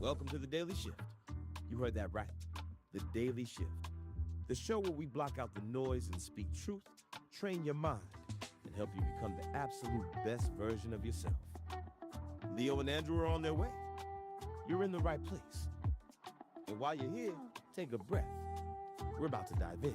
Welcome to the Daily Shift. You heard that right. The Daily Shift. The show where we block out the noise and speak truth, train your mind, and help you become the absolute best version of yourself. Leo and Andrew are on their way. You're in the right place. And while you're here, take a breath. We're about to dive in.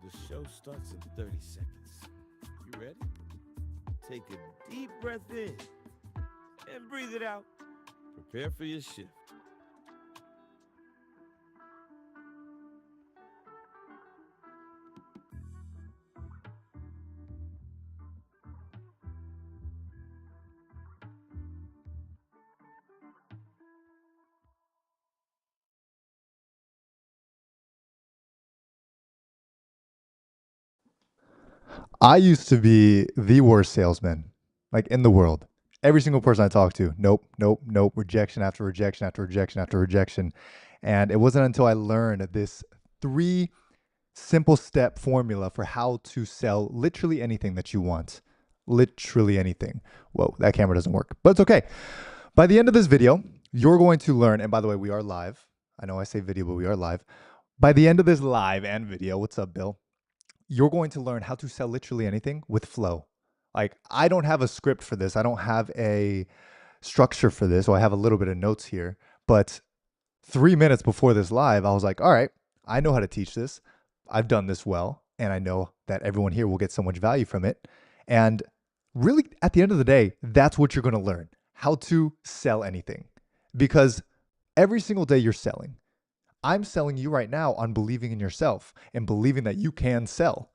The show starts in 30 seconds. You ready? Take a deep breath in and breathe it out. Prepare for your shift. I used to be the worst salesman, like in the world. Every single person I talked to, nope, nope, nope, rejection after rejection after rejection after rejection. And it wasn't until I learned this 3 simple step formula for how to sell literally anything that you want. Literally anything. Whoa, that camera doesn't work, but it's okay. By the end of this video, you're going to learn, and by the way, we are live. I know I say video, but we are live. By the end of this live and video, what's up, Bill? You're going to learn how to sell literally anything with flow. Like, I don't have a script for this. I don't have a structure for this. So I have a little bit of notes here. But 3 minutes before this live, I was like, all right, I know how to teach this. I've done this well. And I know that everyone here will get so much value from it. And really, at the end of the day, that's what you're going to learn, how to sell anything. Because every single day you're selling. I'm selling you right now on believing in yourself and believing that you can sell.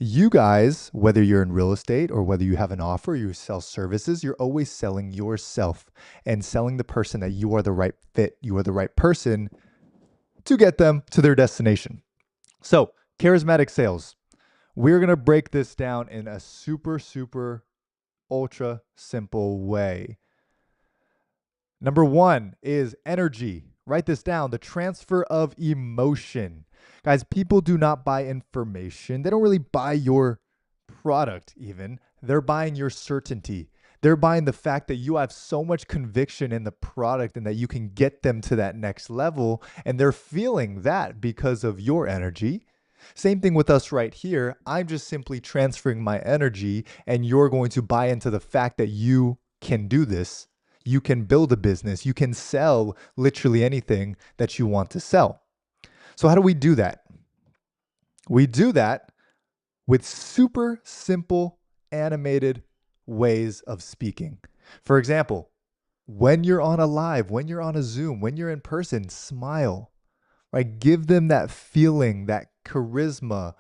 You guys, whether you're in real estate or whether you have an offer, you sell services, you're always selling yourself and selling the person that you are the right fit, you are the right person to get them to their destination. So, charismatic sales. We're going to break this down in a super ultra simple way. Number 1 is energy. Write this down, the transfer of emotion. Guys, people do not buy information. They don't really buy your product even. They're buying your certainty. They're buying the fact that you have so much conviction in the product and that you can get them to that next level. And they're feeling that because of your energy. Same thing with us right here. I'm just simply transferring my energy and you're going to buy into the fact that you can do this. You can build a business. You can sell literally anything that you want to sell. So how do we do that? We do that with super simple animated ways of speaking. For example, When you're on a live, when you're on a Zoom, when you're in person, smile, right? Give them that feeling, that charisma,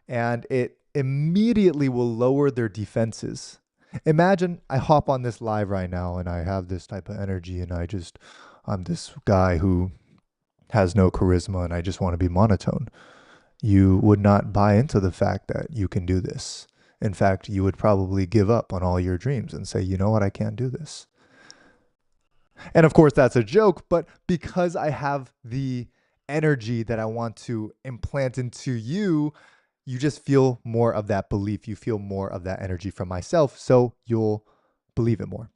and it immediately will lower their defenses. Imagine I hop on this live right now and I have this type of energy and I'm this guy who has no charisma and I just want to be monotone. You would not buy into the fact that you can do this. In fact, you would probably give up on all your dreams and say, you know what, I can't do this. And of course, that's a joke, but because I have the energy that I want to implant into you, you just feel more of that belief. You feel more of that energy from myself. So you'll believe it more.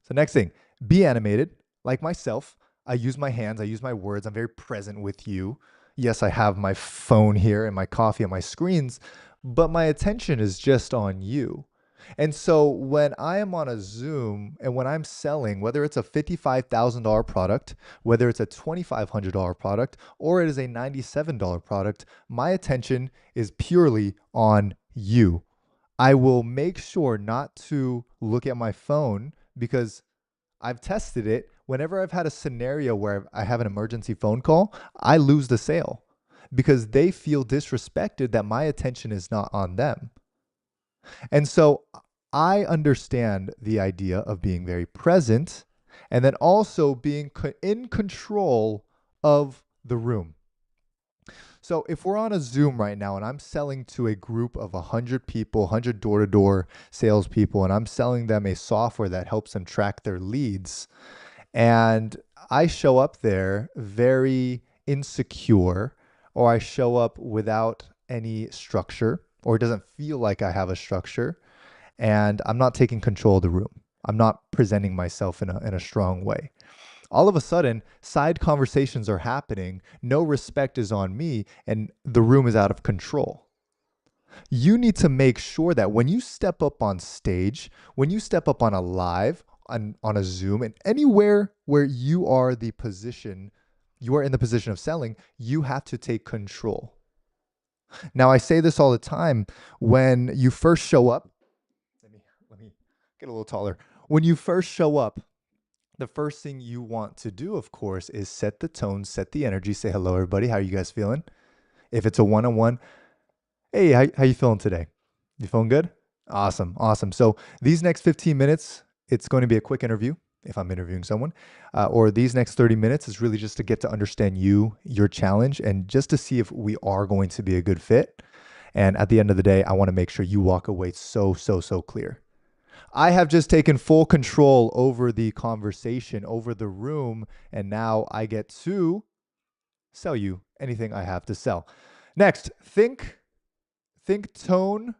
So, next thing, be animated. Like myself, I use my hands, I use my words. I'm very present with you. Yes, I have my phone here and my coffee and my screens, but my attention is just on you. And so when I am on a Zoom and when I'm selling, whether it's a $55,000 product, whether it's a $2,500 product, or it is a $97 product, my attention is purely on you. I will make sure not to look at my phone because I've tested it. Whenever I've had a scenario where I have an emergency phone call, I lose the sale because they feel disrespected that my attention is not on them. And so I understand the idea of being very present and then also being in control of the room. So if we're on a Zoom right now and I'm selling to a group of 100 people, 100 door-to-door salespeople, and I'm selling them a software that helps them track their leads, and I show up there very insecure, or I show up without any structure, or it doesn't feel like I have a structure, and I'm not taking control of the room. I'm not presenting myself in a strong way. All of a sudden, side conversations are happening, no respect is on me, and the room is out of control. You need to make sure that when you step up on stage, when you step up on a live, on a Zoom, and anywhere where you are in the position of selling, you have to take control. Now, I say this all the time. When you first show up, let me get a little taller. When you first show up, the first thing you want to do, of course, is set the tone, set the energy, say hello, everybody. How are you guys feeling? If it's a one-on-one, hey, how you feeling today? You feeling good? Awesome, awesome. So these next 15 minutes, it's going to be a quick interview if I'm interviewing someone, or these next 30 minutes is really just to get to understand you, your challenge, and just to see if we are going to be a good fit. And at the end of the day, I want to make sure you walk away so clear. I have just taken full control over the conversation, over the room, and now I get to sell you anything I have to sell. Next, think tone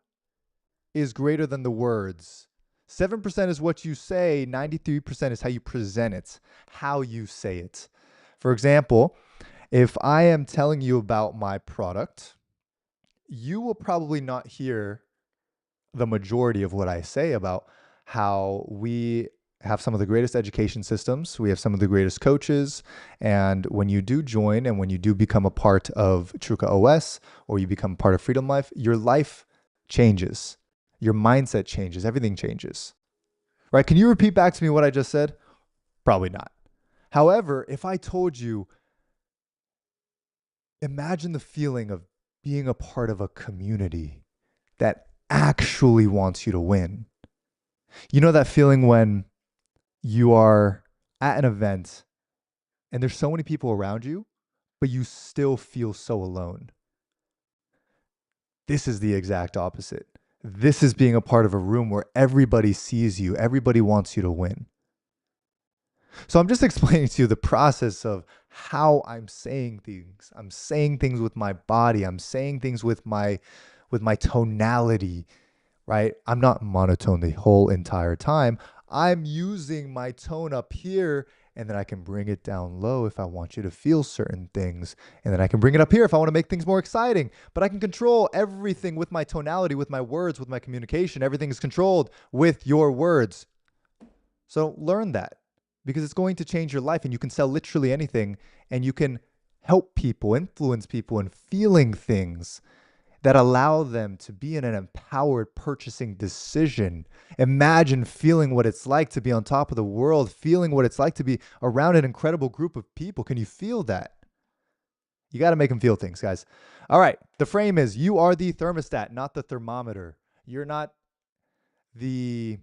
is greater than the words. 7% is what you say, 93% is how you present it, how you say it. For example, if I am telling you about my product, you will probably not hear the majority of what I say about how we have some of the greatest education systems. We have some of the greatest coaches. And when you do join and when you do become a part of Truka OS or you become part of Freedom Life, your life changes. Your mindset changes. Everything changes. Right? Can you repeat back to me what I just said? Probably not. However, if I told you, imagine the feeling of being a part of a community that actually wants you to win. You know that feeling when you are at an event and there's so many people around you, but you still feel so alone. This is the exact opposite. This is being a part of a room where everybody sees you, everybody wants you to win. So I'm just explaining to you the process of how I'm saying things. I'm saying things with my body. I'm saying things with my tonality, right? I'm not monotone the whole entire time. I'm using my tone up here, and then I can bring it down low if I want you to feel certain things. And then I can bring it up here if I want to make things more exciting. But I can control everything with my tonality, with my words, with my communication. Everything is controlled with your words. So learn that because it's going to change your life, and you can sell literally anything, and you can help people, influence people in feeling things that allow them to be in an empowered purchasing decision. Imagine feeling what it's like to be on top of the world, feeling what it's like to be around an incredible group of people. Can you feel that? You got to make them feel things, guys. All right. The frame is you are the thermostat, not the thermometer. You're not the,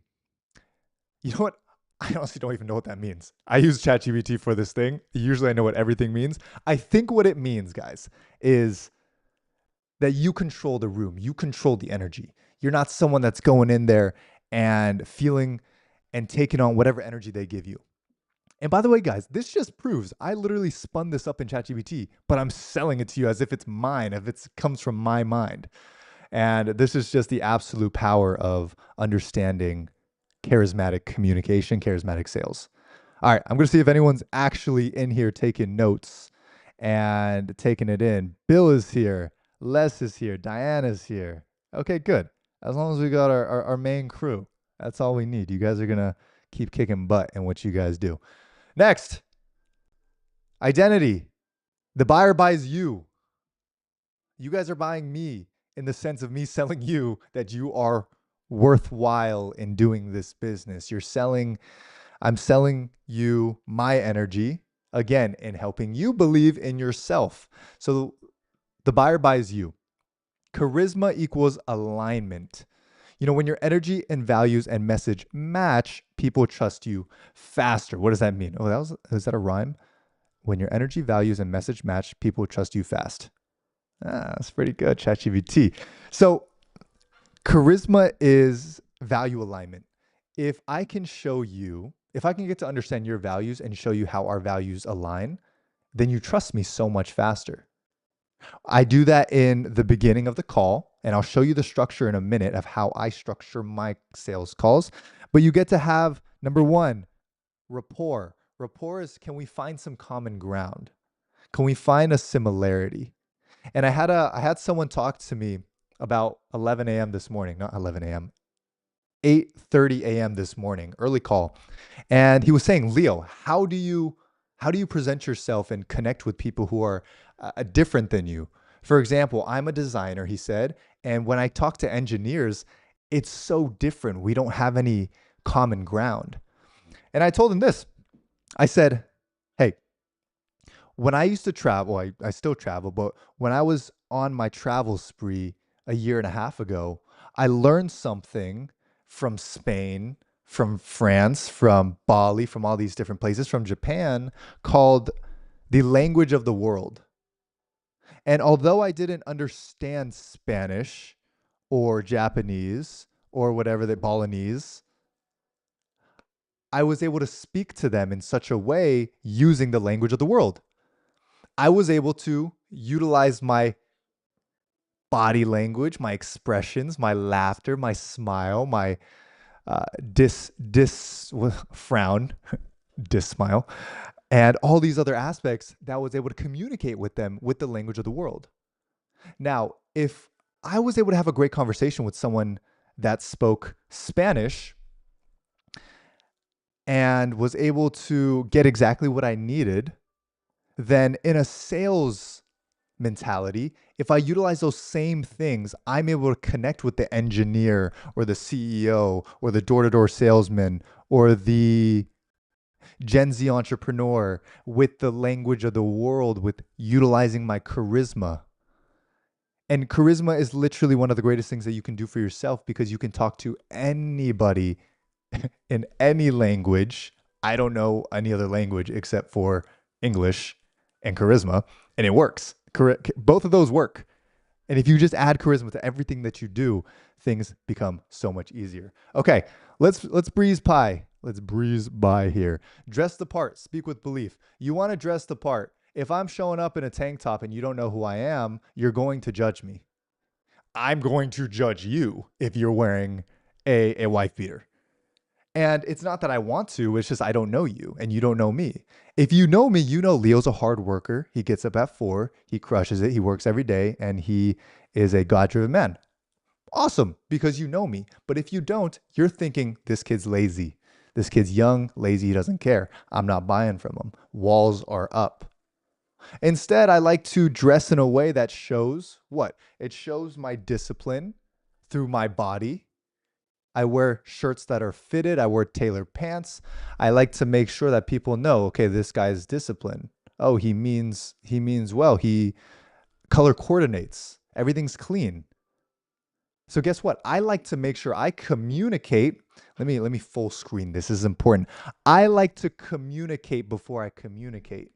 you know what? I honestly don't even know what that means. I use ChatGPT for this thing. Usually I know what everything means. I think what it means, guys, is that you control the room, you control the energy. You're not someone that's going in there and feeling and taking on whatever energy they give you. And by the way, guys, this just proves I literally spun this up in ChatGPT, but I'm selling it to you as if it's mine, if it comes from my mind. And this is just the absolute power of understanding charismatic communication, charismatic sales. All right, I'm going to see if anyone's actually in here taking notes and taking it in. Bill is here. Les is here. Diana's here. Okay, good. As long as we got our main crew, that's all we need. You guys are going to keep kicking butt in what you guys do. Next, identity. The buyer buys you. You guys are buying me in the sense of me selling you that you are worthwhile in doing this business. I'm selling you my energy, again, in helping you believe in yourself. So the buyer buys you. Charisma equals alignment. You know, when your energy and values and message match, people trust you faster. What does that mean? Oh, is that a rhyme? When your energy, values, and message match, people trust you fast. That's pretty good, ChatGPT. So charisma is value alignment. If I can get to understand your values and show you how our values align, then you trust me so much faster. I do that in the beginning of the call, and I'll show you the structure in a minute of how I structure my sales calls. But you get to have, number one, rapport. Rapport is, can we find some common ground? Can we find a similarity? And I had someone talk to me about 11 a.m. this morning, not 11 a.m., 8:30 a.m. this morning, early call. And he was saying, Leo, how do you present yourself and connect with people who are different than you? For example, I'm a designer, he said, and when I talk to engineers, it's so different. We don't have any common ground. And I told him this. I said, hey, when I used to travel, I still travel, but when I was on my travel spree a year and a half ago, I learned something from Spain, from France, from Bali, from all these different places, from Japan, called the language of the world. And although I didn't understand Spanish or Japanese or whatever, the Balinese, I was able to speak to them in such a way using the language of the world. I was able to utilize my body language, my expressions, my laughter, my smile, my frown, smile, and all these other aspects that I was able to communicate with them with the language of the world. Now, if I was able to have a great conversation with someone that spoke Spanish and was able to get exactly what I needed, then in a sales mentality, if I utilize those same things, I'm able to connect with the engineer or the CEO or the door-to-door salesman or the Gen Z entrepreneur with the language of the world, with utilizing my charisma. And charisma is literally one of the greatest things that you can do for yourself, because you can talk to anybody in any language. I don't know any other language except for English and charisma, and it works. Both of those work. And if you just add charisma to everything that you do, things become so much easier. Okay, let's breeze by. Let's breeze by here. Dress the part. Speak with belief. You want to dress the part. If I'm showing up in a tank top and you don't know who I am, you're going to judge me. I'm going to judge you if you're wearing a wife beater. And it's not that I want to, it's just I don't know you and you don't know me. If you know me, you know Leo's a hard worker. He gets up at 4, he crushes it, he works every day, and he is a God-driven man. Awesome, because you know me. But if you don't, you're thinking, this kid's lazy. This kid's young, lazy, he doesn't care. I'm not buying from him. Walls are up. Instead, I like to dress in a way that shows what? It shows my discipline through my body. I wear shirts that are fitted. I wear tailored pants. I like to make sure that people know, okay, this guy's disciplined. Oh, he means well. He color coordinates. Everything's clean. So guess what? I like to make sure I communicate. Let me full screen. This is important. I like to communicate before I communicate.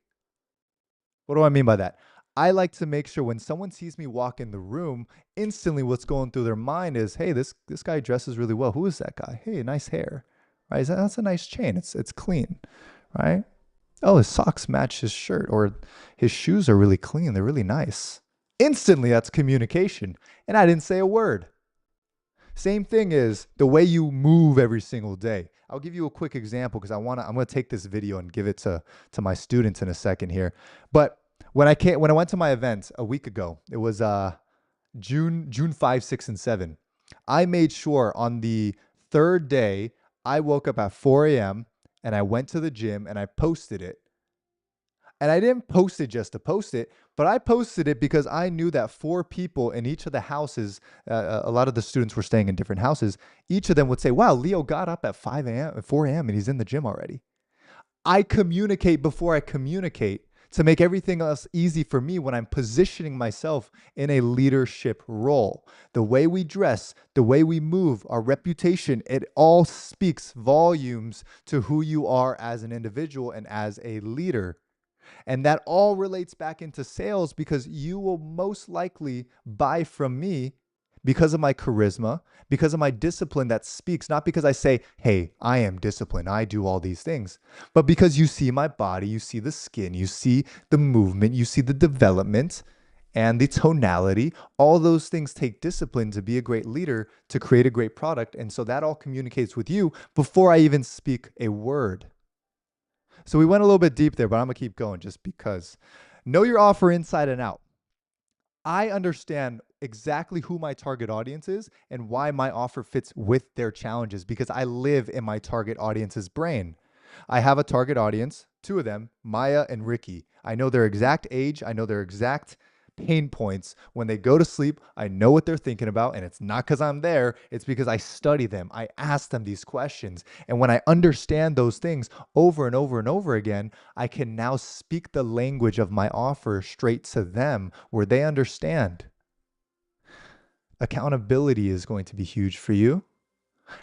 What do I mean by that? I like to make sure when someone sees me walk in the room, instantly what's going through their mind is, "Hey, this guy dresses really well. Who is that guy? Hey, nice hair. Right? That's a nice chain. It's clean, right? Oh, his socks match his shirt, or his shoes are really clean. They're really nice." Instantly, that's communication. And I didn't say a word. Same thing is the way you move every single day. I'll give you a quick example because I'm gonna take this video and give it to my students in a second here. But when I went to my event a week ago, it was June 5, 6, and 7. I made sure on the third day I woke up at 4 a.m. and I went to the gym and I posted it. And I didn't post it just to post it, but I posted it because I knew that four people in each of the houses, a lot of the students were staying in different houses. Each of them would say, "Wow, Leo got up at 5 a.m., 4 a.m., and he's in the gym already." I communicate before I communicate to make everything else easy for me when I'm positioning myself in a leadership role. The way we dress, the way we move, our reputation, it all speaks volumes to who you are as an individual and as a leader. And that all relates back into sales because you will most likely buy from me because of my charisma, because of my discipline that speaks, not because I say, "Hey, I am disciplined. I do all these things," but because you see my body, you see the skin, you see the movement, you see the development and the tonality. All those things take discipline to be a great leader, to create a great product. And so that all communicates with you before I even speak a word. So we went a little bit deep there, but I'm going to keep going just because. Know your offer inside and out. I understand exactly who my target audience is and why my offer fits with their challenges because I live in my target audience's brain. I have a target audience, two of them, Maya and Ricky. I know their exact age. I know their exact pain points. When they go to sleep, I know what they're thinking about. And it's not because I'm there. It's because I study them. I ask them these questions. And when I understand those things over and over and over again, I can now speak the language of my offer straight to them where they understand. Accountability is going to be huge for you.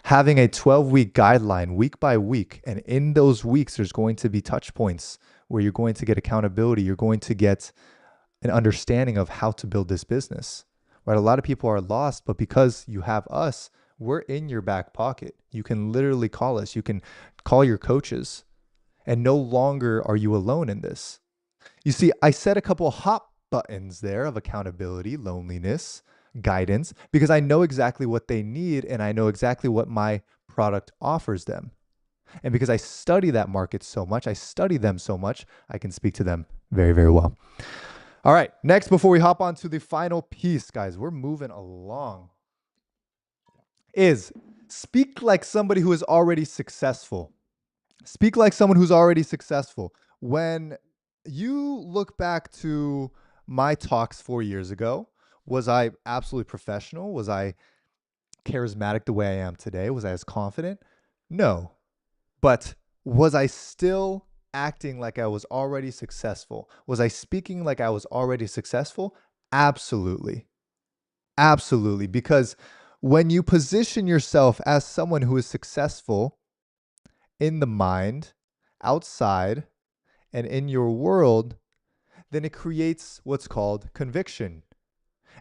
Having a 12-week guideline week by week, and in those weeks, there's going to be touch points where you're going to get accountability. You're going to get an understanding of how to build this business, right? A lot of people are lost, but because you have us, we're in your back pocket. You can literally call us. You can call your coaches, and no longer are you alone in this. You see, I set a couple hot buttons there of accountability, loneliness, guidance, because I know exactly what they need and I know exactly what my product offers them. And because I study that market so much, I study them so much, I can speak to them very, very well. All right, next, before we hop on to the final piece, guys, we're moving along, is speak like somebody who is already successful. Speak like someone who's already successful. When you look back to my talks 4 years ago, was I absolutely professional? Was I charismatic the way I am today? Was I as confident? No. But was I still acting like I was already successful? Was I speaking like I was already successful? Absolutely. Absolutely. Because when you position yourself as someone who is successful in the mind, outside, and in your world, then it creates what's called conviction.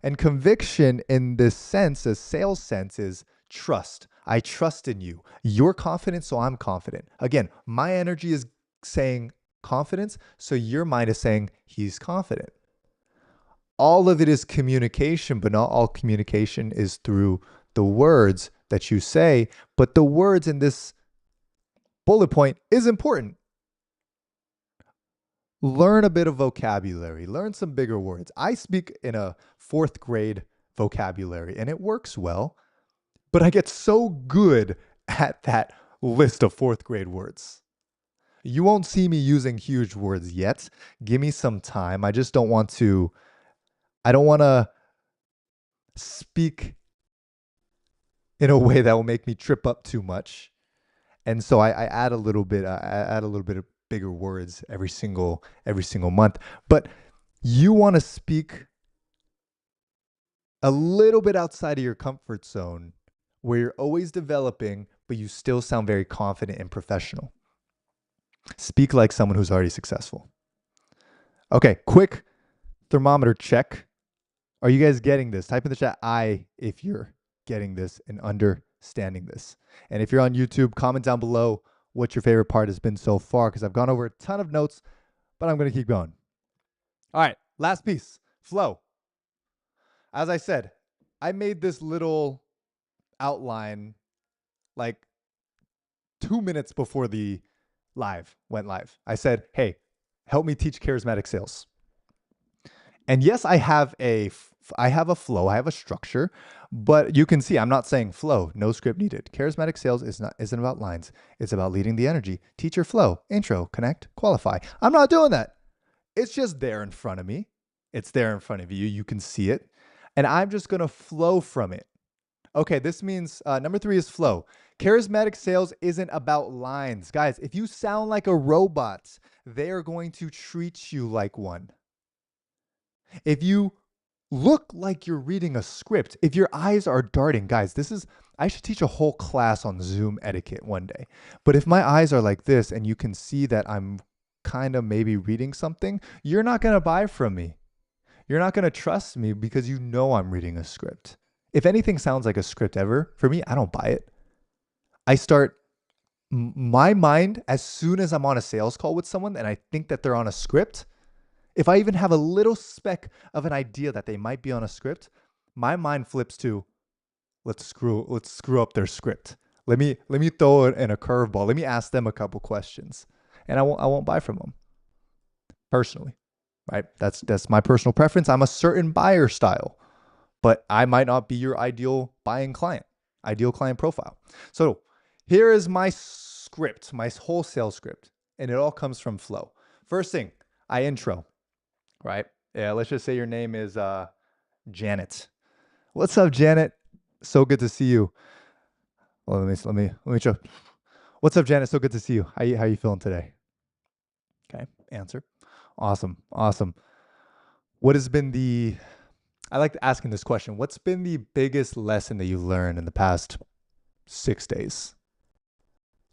And conviction in this sense, a sales sense, is trust. I trust in you. You're confident, so I'm confident. Again, my energy is saying confidence, so your mind is saying he's confident. All of it is communication, but not all communication is through the words that you say. But the words in this bullet point is important. Learn a bit of vocabulary, learn some bigger words. I speak in a fourth grade vocabulary and it works well, but I get so good at that list of fourth grade words. You won't see me using huge words yet. Give me some time. I just don't want to, I don't want to speak in a way that will make me trip up too much. And so I add a little bit, I add a little bit of bigger words every single month. But you want to speak a little bit outside of your comfort zone where you're always developing, but you still sound very confident and professional. Speak like someone who's already successful. Okay, quick thermometer check. Are you guys getting this? Type in the chat I if you're getting this and understanding this. And if you're on YouTube, comment down below what your favorite part has been so far, because I've gone over a ton of notes, but I'm going to keep going. All right, last piece, flow. As I said, I made this little outline like 2 minutes before the went live. I said, hey, help me teach charismatic sales. And yes, I have a flow, I have a structure, but you can see I'm not saying flow, no script needed. Charismatic sales isn't about lines. It's about leading the energy. Teach your flow, intro, connect, qualify. I'm not doing that. It's just there in front of me. It's there in front of you. You can see it. And I'm just going to flow from it. Okay, this means number 3 is flow. Charismatic sales isn't about lines. Guys, if you sound like a robot, they are going to treat you like one. If you look like you're reading a script, if your eyes are darting, guys, I should teach a whole class on Zoom etiquette one day. But if my eyes are like this and you can see that I'm kind of maybe reading something, you're not going to buy from me. You're not going to trust me because you know I'm reading a script. If anything sounds like a script ever, for me, I don't buy it. My mind, as soon as I'm on a sales call with someone and I think that they're on a script, if I even have a little speck of an idea that they might be on a script, my mind flips to, let's screw up their script. Let me throw it in a curveball. Let me ask them a couple questions, and I won't buy from them personally, right? That's my personal preference. I'm a certain buyer style, but I might not be your ideal buying client, ideal client profile. So here is my script, my wholesale script, and it all comes from flow. First thing, I intro. Right? Yeah, let's just say your name is Janet. What's up, Janet? So good to see you. Well, let me show. What's up, Janet? So good to see you. How you feeling today? Okay, answer. Awesome. What has been I like asking this question. What's been the biggest lesson that you've learned in the past 6 days?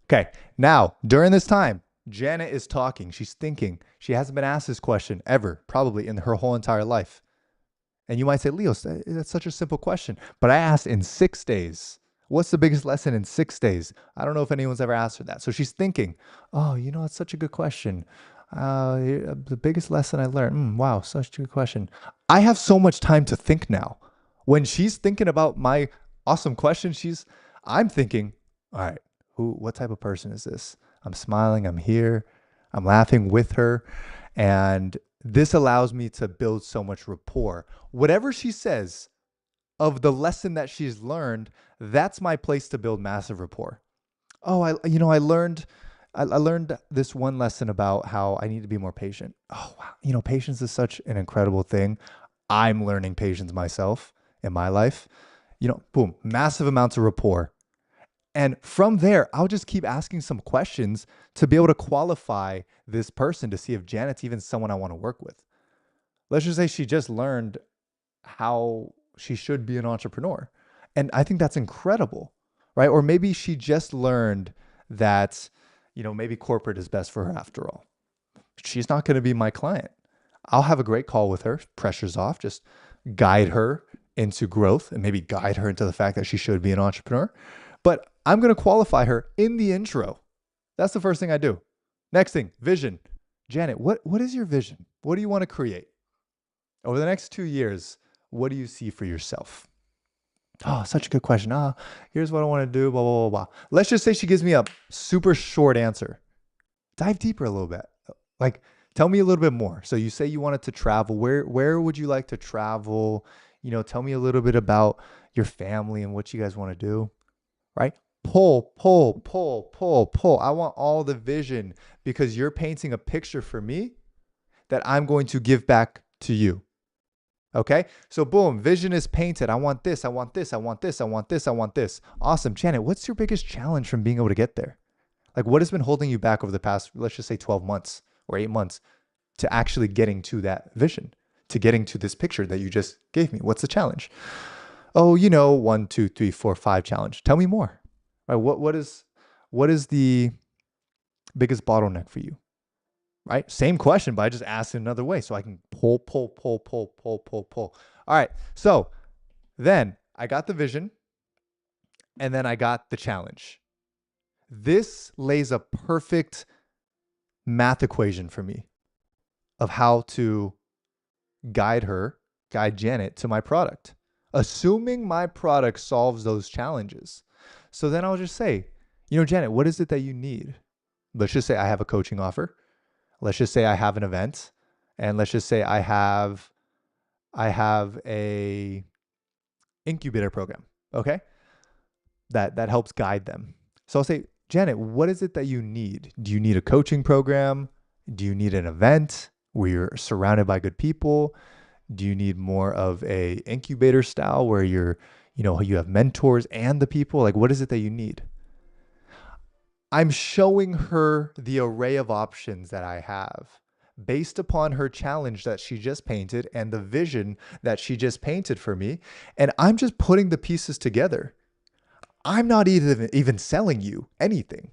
Okay, now during this time, Janet is talking. She's thinking. She hasn't been asked this question ever, probably in her whole entire life. And you might say, Leo, that's such a simple question. But I asked in 6 days. What's the biggest lesson in 6 days? I don't know if anyone's ever asked her that. So she's thinking, oh, it's such a good question. The biggest lesson I learned. Wow, such a good question. I have so much time to think now. When she's thinking about my awesome question, I'm thinking, all right, what type of person is this? I'm smiling, I'm here, I'm laughing with her. And this allows me to build so much rapport. Whatever she says of the lesson that she's learned, that's my place to build massive rapport. Oh, I learned this one lesson about how I need to be more patient. Oh, wow. Patience is such an incredible thing. I'm learning patience myself in my life. Boom, massive amounts of rapport. And from there, I'll just keep asking some questions to be able to qualify this person to see if Janet's even someone I want to work with. Let's just say she just learned how she should be an entrepreneur. And I think that's incredible, right? Or maybe she just learned that, maybe corporate is best for her after all. She's not going to be my client. I'll have a great call with her, pressure's off, just guide her into growth and maybe guide her into the fact that she should be an entrepreneur. But I'm going to qualify her in the intro. That's the first thing I do. Next thing, vision. Janet, what is your vision? What do you want to create? Over the next 2 years, what do you see for yourself? Oh, such a good question. Here's what I want to do, blah, blah, blah, blah. Let's just say she gives me a super short answer. Dive deeper a little bit. Like, tell me a little bit more. So you say you wanted to travel. Where would you like to travel? Tell me a little bit about your family and what you guys want to do. Right? pull, pull, pull, pull, pull. I want all the vision because you're painting a picture for me that I'm going to give back to you. Okay. So boom, vision is painted. I want this. I want this. I want this. I want this. I want this. Awesome. Janet, what's your biggest challenge from being able to get there? Like what has been holding you back over the past, let's just say 12 months or 8 months to actually getting to that vision, to getting to this picture that you just gave me? What's the challenge? Oh, 1, 2, 3, 4, 5 challenge. Tell me more. Right? What is the biggest bottleneck for you? Right? Same question, but I just asked it another way so I can pull, pull, pull, pull, pull, pull, pull. All right. So then I got the vision and then I got the challenge. This lays a perfect math equation for me of how to guide Janet to my product, assuming my product solves those challenges. So then I'll just say, Janet, what is it that you need? Let's just say I have a coaching offer. Let's just say I have an event, and let's just say I have a incubator program. Okay. That helps guide them. So I'll say, Janet, what is it that you need? Do you need a coaching program? Do you need an event where you're surrounded by good people? Do you need more of a incubator style where you have mentors and the people? Like, what is it that you need? I'm showing her the array of options that I have based upon her challenge that she just painted and the vision that she just painted for me. And I'm just putting the pieces together. I'm not even selling you anything.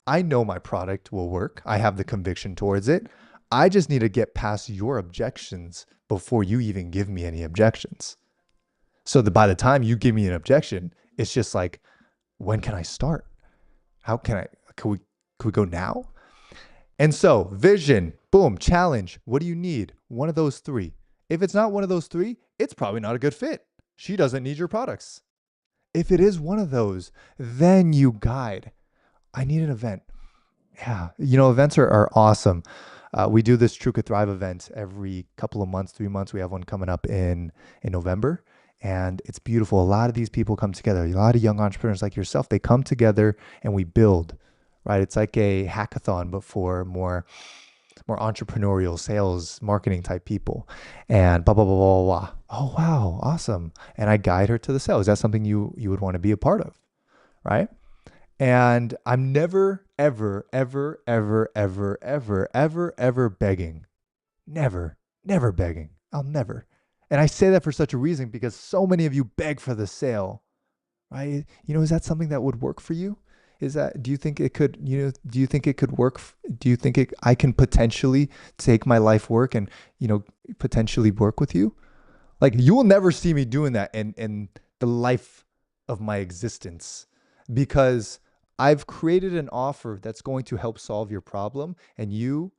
I know my product will work. I have the conviction towards it. I just need to get past your objections before you even give me any objections. So that by the time you give me an objection, it's just like, when can I start? Can we go now? And so vision, boom, challenge. What do you need? One of those three. If it's not one of those three, it's probably not a good fit. She doesn't need your products. If it is one of those, then you guide. I need an event. Yeah. Events are awesome. We do this True Could Thrive event every couple of months, 3 months. We have one coming up in November. And it's beautiful. A lot of these people come together. A lot of young entrepreneurs like yourself, they come together and we build, right? It's like a hackathon, but for more entrepreneurial sales, marketing type people, and blah, blah, blah, blah, blah. Oh, wow. Awesome. And I guide her to the sale. Is that something you would want to be a part of? Right. And I'm never, ever, ever, ever, ever, ever, ever, ever begging. Never begging. I'll never. And I say that for such a reason because so many of you beg for the sale, right? Is that something that would work for you? Do you think it could, do you think it could work? Do you think I can potentially take my life work and, potentially work with you? Like you will never see me doing that in the life of my existence because I've created an offer that's going to help solve your problem and you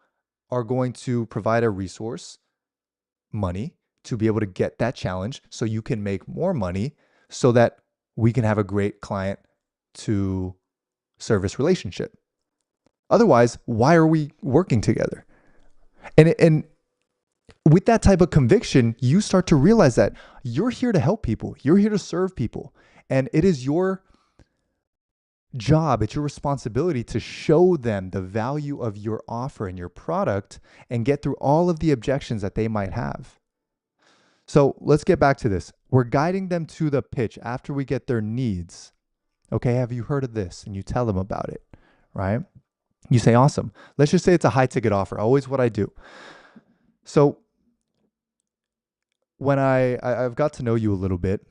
are going to provide a resource, money, to be able to get that challenge so you can make more money so that we can have a great client to service relationship. Otherwise, why are we working together? And with that type of conviction, you start to realize that you're here to help people. You're here to serve people. And it is your job, it's your responsibility to show them the value of your offer and your product and get through all of the objections that they might have. So let's get back to this. We're guiding them to the pitch after we get their needs. Okay, have you heard of this? And you tell them about it, right? You say, awesome. Let's just say it's a high ticket offer, always what I do. So when I've got to know you a little bit,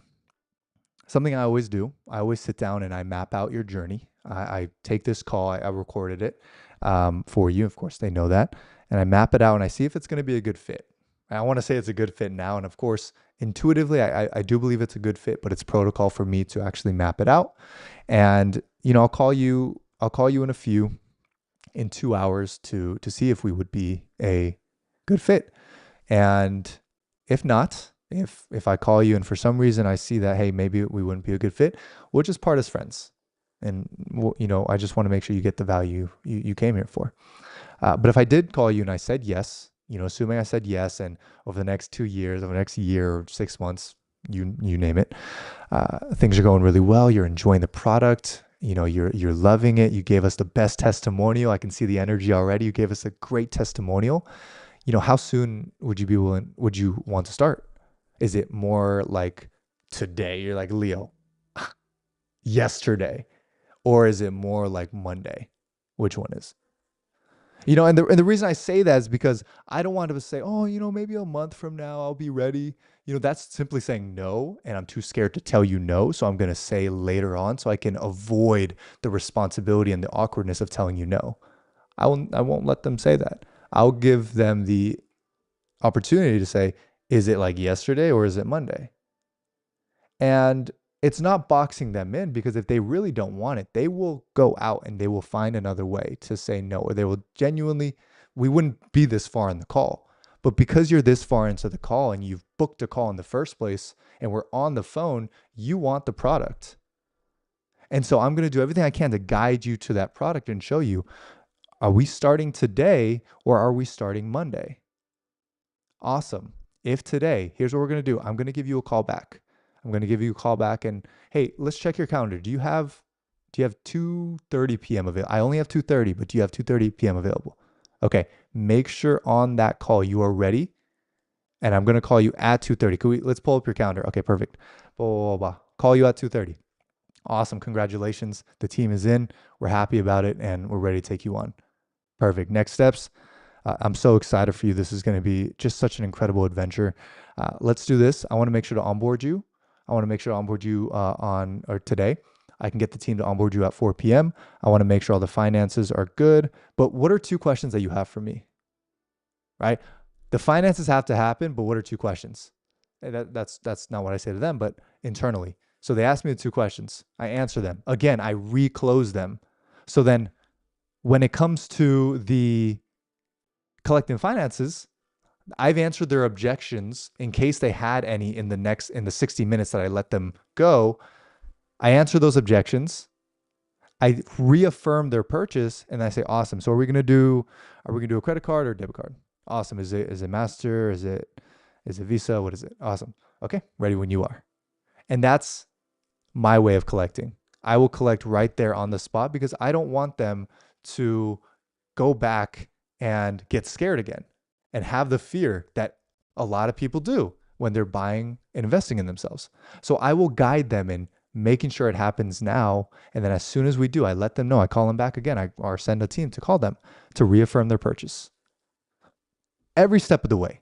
something I always do, I always sit down and I map out your journey. I take this call, I recorded it for you. Of course, they know that. And I map it out and I see if it's going to be a good fit. I want to say it's a good fit now. And of course, intuitively, I do believe it's a good fit, but it's protocol for me to actually map it out. And, I'll call you in 2 hours to see if we would be a good fit. And if not, if I call you and for some reason I see that, hey, maybe we wouldn't be a good fit, we'll just part as friends. And, I just want to make sure you get the value you came here for. But if I did call you and I said yes, assuming I said yes, and over the next 2 years, over the next year or 6 months, you name it, things are going really well. You're enjoying the product. You're loving it. You gave us the best testimonial. I can see the energy already. You gave us a great testimonial. How soon would you want to start? Is it more like today? You're like, Leo, yesterday. Or is it more like Monday? Which one is? And the reason I say that is because I don't want to say, oh, maybe a month from now I'll be ready. That's simply saying no, and I'm too scared to tell you no. So I'm going to say later on so I can avoid the responsibility and the awkwardness of telling you no. I won't let them say that. I'll give them the opportunity to say, is it like yesterday or is it Monday? And it's not boxing them in, because if they really don't want it, they will go out and they will find another way to say no, or they will genuinely, we wouldn't be this far in the call. But because you're this far into the call and you've booked a call in the first place and we're on the phone, you want the product. And so I'm going to do everything I can to guide you to that product and show you, are we starting today or are we starting Monday? Awesome. If today, here's what we're going to do. I'm going to give you a call back. And hey, let's check your calendar. Do you have 2:30 p.m. available? I only have 2:30, but do you have 2:30 p.m. available? Okay. Make sure on that call you are ready. And I'm going to call you at 2:30. Let's pull up your calendar. Okay, perfect. Blah, blah, blah, blah. Call you at 2:30. Awesome. Congratulations. The team is in. We're happy about it and we're ready to take you on. Perfect. Next steps. I'm so excited for you. This is going to be just such an incredible adventure. Let's do this. I want to make sure to onboard you. On or today. I can get the team to onboard you at 4 p.m. I want to make sure all the finances are good. But what are 2 questions that you have for me? Right? The finances have to happen, but what are 2 questions? That's not what I say to them, but internally. So they ask me the 2 questions. I answer them. Again, I reclose them. So then when it comes to the collecting finances, I've answered their objections in case they had any in the 60 minutes that I let them go. I answer those objections. I reaffirm their purchase and I say, awesome. So are we going to do a credit card or a debit card? Awesome. Is it Master? Is it Visa? What is it? Awesome. Okay. Ready when you are. And that's my way of collecting. I will collect right there on the spot because I don't want them to go back and get scared again and have the fear that a lot of people do when they're buying and investing in themselves. So I will guide them in making sure it happens now. And then as soon as we do, I let them know. I call them back again, or send a team to call them to reaffirm their purchase every step of the way.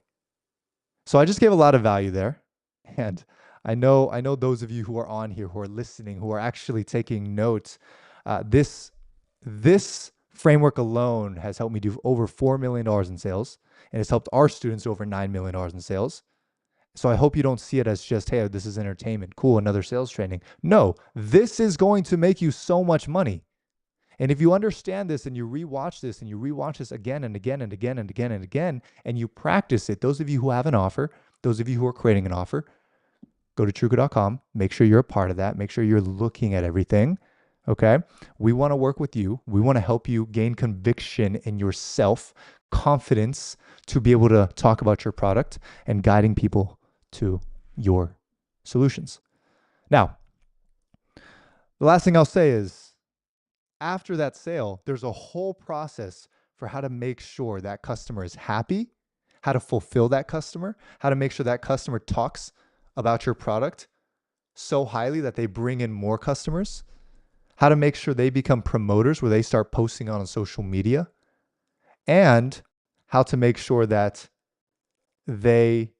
So I just gave a lot of value there. And I know those of you who are on here, who are listening, who are actually taking notes, this framework alone has helped me do over $4 million in sales, and it's helped our students over $9 million in sales. So I hope you don't see it as just, hey, this is entertainment. Cool, another sales training. No, this is going to make you so much money. And if you understand this and you rewatch this again and again and again and again and again, and you practice it, those of you who have an offer, those of you who are creating an offer, go to truca.com. Make sure you're a part of that. Make sure you're looking at everything. Okay. We want to work with you. We want to help you gain conviction in yourself, confidence to be able to talk about your product and guiding people to your solutions. Now, the last thing I'll say is after that sale, there's a whole process for how to make sure that customer is happy, how to fulfill that customer, how to make sure that customer talks about your product so highly that they bring in more customers, how to make sure they become promoters where they start posting on social media, and how to make sure that they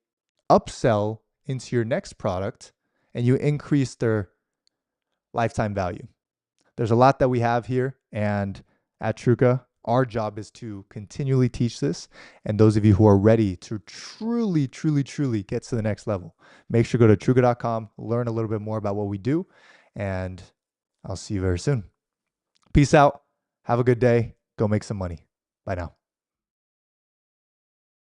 upsell into your next product and you increase their lifetime value. There's a lot that we have here, and at Truca, our job is to continually teach this. And those of you who are ready to truly, truly, truly get to the next level, make sure to go to truca.com, learn a little bit more about what we do, and I'll see you very soon. Peace out. Have a good day. Go make some money. Bye now.